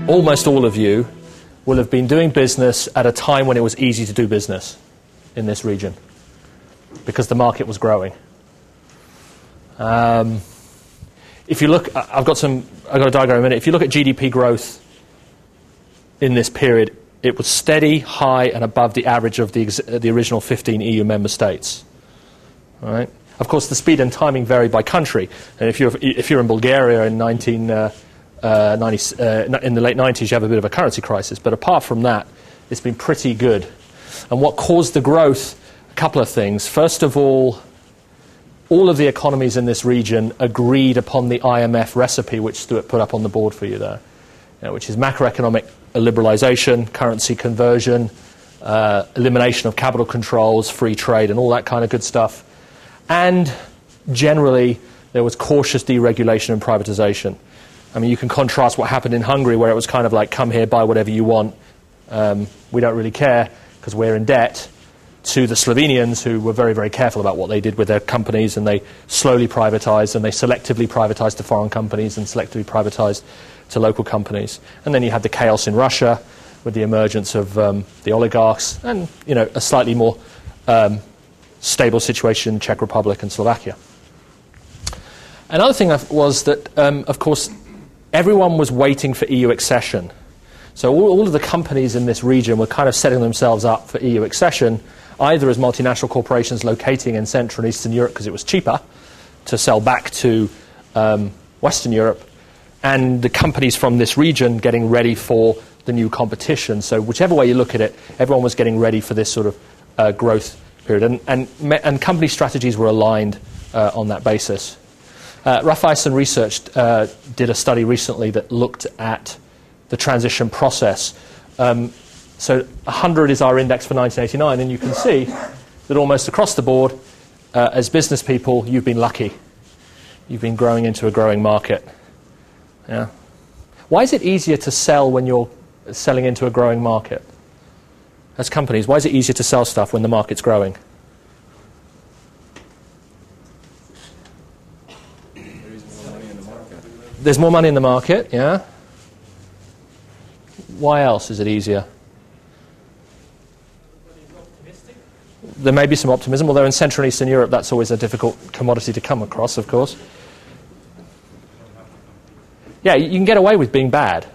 almost all of you, will have been doing business at a time when it was easy to do business in this region because the market was growing. If you look, I've got a diagram in a minute. If you look at GDP growth in this period, it was steady, high, and above the average of the original 15 EU member states. All right. Of course, the speed and timing varied by country. And if you're in Bulgaria in in the late 90s, you have a bit of a currency crisis. But apart from that, it's been pretty good. And what caused the growth? A couple of things. First of all of the economies in this region agreed upon the IMF recipe, which Stuart put up on the board for you there, which is macroeconomic liberalisation, currency conversion, elimination of capital controls, free trade, and all that kind of good stuff. And generally, there was cautious deregulation and privatisation. I mean, you can contrast what happened in Hungary, where it was kind of like, come here, buy whatever you want, we don't really care because we're in debt, to the Slovenians, who were very, very careful about what they did with their companies, and they slowly privatised, and they selectively privatised to foreign companies and selectively privatised to local companies. And then you had the chaos in Russia with the emergence of the oligarchs, and a slightly more stable situation in Czech Republic and Slovakia. Another thing was that, of course, everyone was waiting for EU accession. So all of the companies in this region were kind of setting themselves up for EU accession, either as multinational corporations locating in Central and Eastern Europe because it was cheaper to sell back to Western Europe, and the companies from this region getting ready for the new competition. So whichever way you look at it, everyone was getting ready for this sort of growth period. And company strategies were aligned on that basis. Raiffeisen Research did a study recently that looked at the transition process. So 100 is our index for 1989, and you can see that almost across the board, as business people, you've been lucky. You've been growing into a growing market. Yeah. Why is it easier to sell when you're selling into a growing market? As companies, why is it easier to sell stuff when the market's growing? There's more money in the market, yeah. Why else is it easier? There may be some optimism, although in Central and Eastern Europe that's always a difficult commodity to come across, of course. Yeah, you can get away with being bad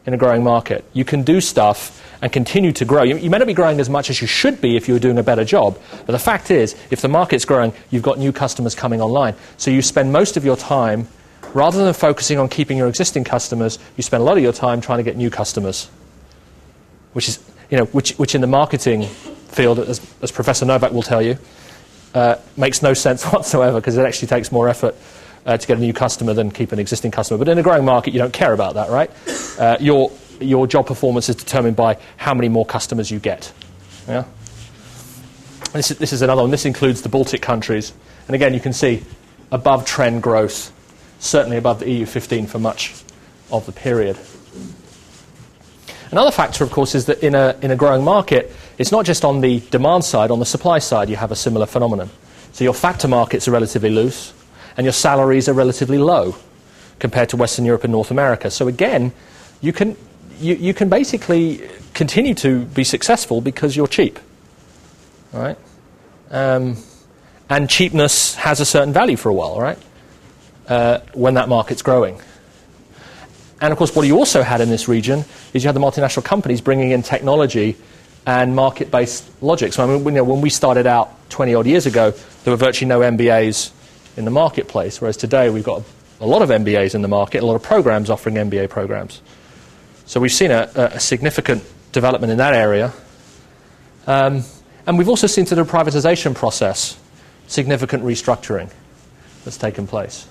in a growing market. You can do stuff and continue to grow. You may not be growing as much as you should be if you were doing a better job, but the fact is, if the market's growing, you've got new customers coming online. So you spend most of your time, rather than focusing on keeping your existing customers, you spend a lot of your time trying to get new customers, which is, which in the marketing field, as Professor Novak will tell you, makes no sense whatsoever, because it actually takes more effort to get a new customer than keep an existing customer. But in a growing market, you don't care about that, right? Your job performance is determined by how many more customers you get. Yeah. This is another one. This includes the Baltic countries, and again, you can see above trend growth, certainly above the EU 15 for much of the period. Another factor, of course, is that in a growing market, it's not just on the demand side, on the supply side you have a similar phenomenon. So your factor markets are relatively loose, and your salaries are relatively low compared to Western Europe and North America. So again, you can basically continue to be successful because you're cheap, right? And cheapness has a certain value for a while, right? When that market's growing. And of course, what you also had in this region is you had the multinational companies bringing in technology and market-based logic. So I mean, when we started out 20-odd years ago, there were virtually no MBAs in the marketplace, whereas today we've got a lot of MBAs in the market, a lot of programs offering MBA programs. So we've seen a significant development in that area. And we've also seen through the privatization process significant restructuring that's taken place.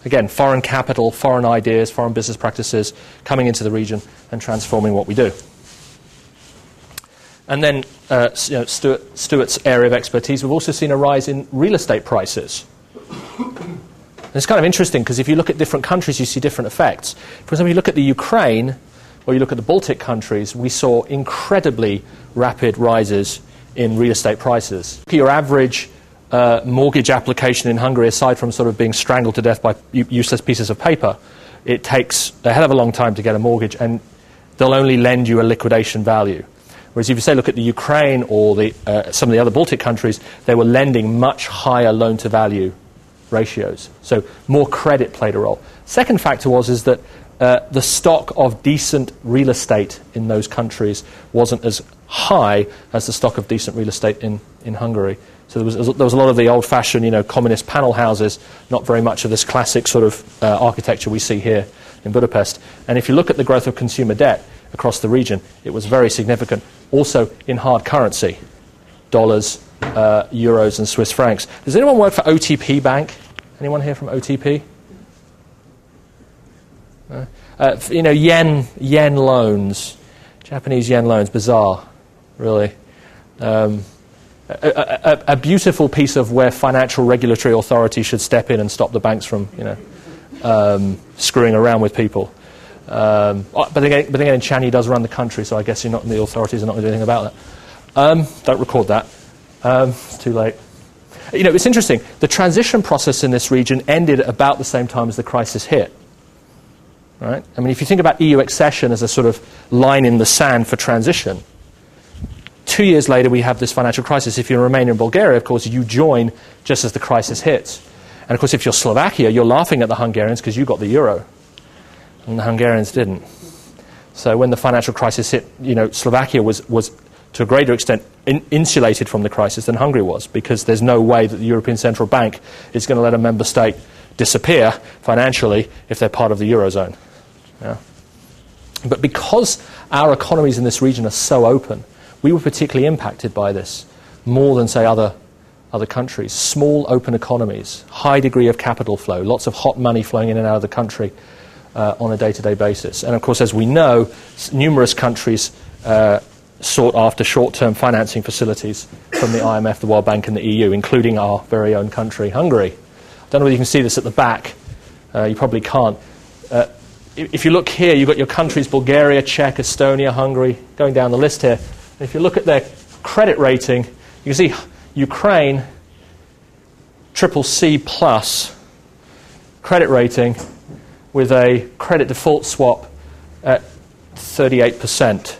Again, foreign capital, foreign ideas, foreign business practices coming into the region and transforming what we do. And then Stuart's area of expertise, we've also seen a rise in real estate prices. And it's kind of interesting because if you look at different countries, you see different effects. For example, you look at the Ukraine or you look at the Baltic countries, we saw incredibly rapid rises in real estate prices. Your average mortgage application in Hungary, aside from sort of being strangled to death by useless pieces of paper, it takes a hell of a long time to get a mortgage, and they'll only lend you a liquidation value. Whereas if you say, look at the Ukraine or some of the other Baltic countries, they were lending much higher loan-to-value ratios. So more credit played a role. Second factor is that the stock of decent real estate in those countries wasn't as high as the stock of decent real estate in Hungary. So there was a lot of the old-fashioned, communist panel houses, not very much of this classic sort of architecture we see here in Budapest. And if you look at the growth of consumer debt across the region, it was very significant. Also in hard currency, dollars, euros, and Swiss francs. Does anyone work for OTP Bank? Anyone here from OTP? Yen loans, Japanese yen loans, bizarre, really. A beautiful piece of where financial regulatory authority should step in and stop the banks from, screwing around with people. But then again, Chani does run the country, so I guess the authorities are not going to do anything about that. Don't record that. It's too late. It's interesting. The transition process in this region ended about the same time as the crisis hit. Right? I mean, if you think about EU accession as a sort of line in the sand for transition, 2 years later we have this financial crisis. If you're Romania and Bulgaria, of course, you join just as the crisis hits. And of course, if you're Slovakia, you're laughing at the Hungarians because you got the euro, and the Hungarians didn't. So when the financial crisis hit, Slovakia was to a greater extent insulated from the crisis than Hungary was, because there's no way that the European Central Bank is going to let a member state disappear financially if they're part of the Eurozone. Yeah. But because our economies in this region are so open, we were particularly impacted by this, more than, say, other countries. Small, open economies, high degree of capital flow, lots of hot money flowing in and out of the country on a day-to-day basis. And, of course, as we know, numerous countries sought after short-term financing facilities from the IMF, the World Bank, and the EU, including our very own country, Hungary. I don't know whether you can see this at the back. You probably can't. If you look here, you've got your countries, Bulgaria, Czech, Estonia, Hungary, going down the list here. And if you look at their credit rating, you can see Ukraine, CCC plus credit rating with a credit default swap at 38%.